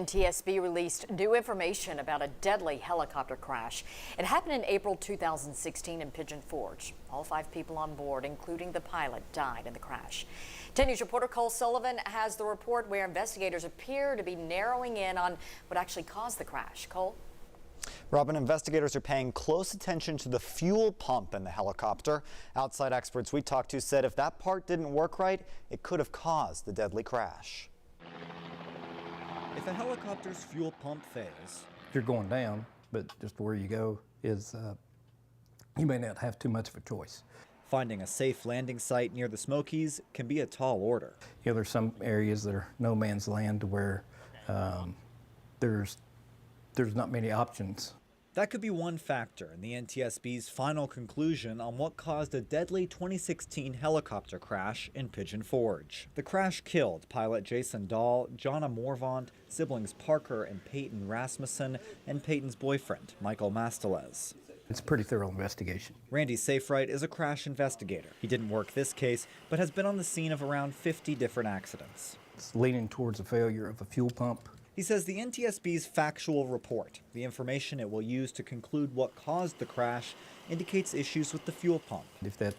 NTSB released new information about a deadly helicopter crash. It happened in April 2016 in Pigeon Forge. All 5 people on board, including the pilot, died in the crash. 10 News reporter Cole Sullivan has the report where investigators appear to be narrowing in on what actually caused the crash. Cole? Robin, investigators are paying close attention to the fuel pump in the helicopter. Outside experts we talked to said if that part didn't work right, it could have caused the deadly crash. If a helicopter's fuel pump fails, you're going down, but just where you go is you may not have too much of a choice. Finding a safe landing site near the Smokies can be a tall order. You know, there's some areas that are no man's land where there's not many options. That could be one factor in the NTSB's final conclusion on what caused a deadly 2016 helicopter crash in Pigeon Forge. The crash killed pilot Jason Dahl, Jonna Morvant, siblings Parker and Peyton Rasmussen, and Peyton's boyfriend, Michael Mastelez. It's a pretty thorough investigation. Randy Safright is a crash investigator. He didn't work this case, but has been on the scene of around 50 different accidents. It's leaning towards a failure of a fuel pump. He says the NTSB's factual report, the information it will use to conclude what caused the crash, indicates issues with the fuel pump. If that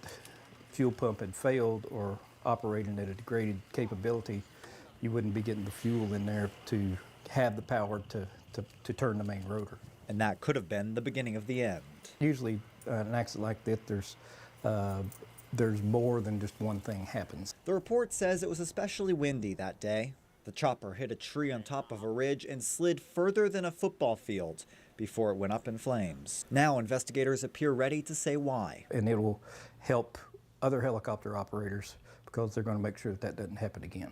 fuel pump had failed or operating at a degraded capability, you wouldn't be getting the fuel in there to have the power to turn the main rotor. And that could have been the beginning of the end. Usually an accident like that, there's more than just one thing happens. The report says it was especially windy that day. The chopper hit a tree on top of a ridge and slid further than a football field before it went up in flames. Now investigators appear ready to say why. And it will help other helicopter operators because they're going to make sure that doesn't happen again.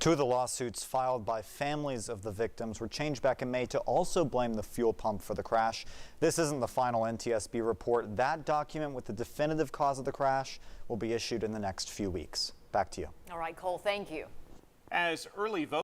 2 of the lawsuits filed by families of the victims were changed back in May to also blame the fuel pump for the crash. This isn't the final NTSB report. That document with the definitive cause of the crash will be issued in the next few weeks. Back to you. All right, Cole, thank you. As early vote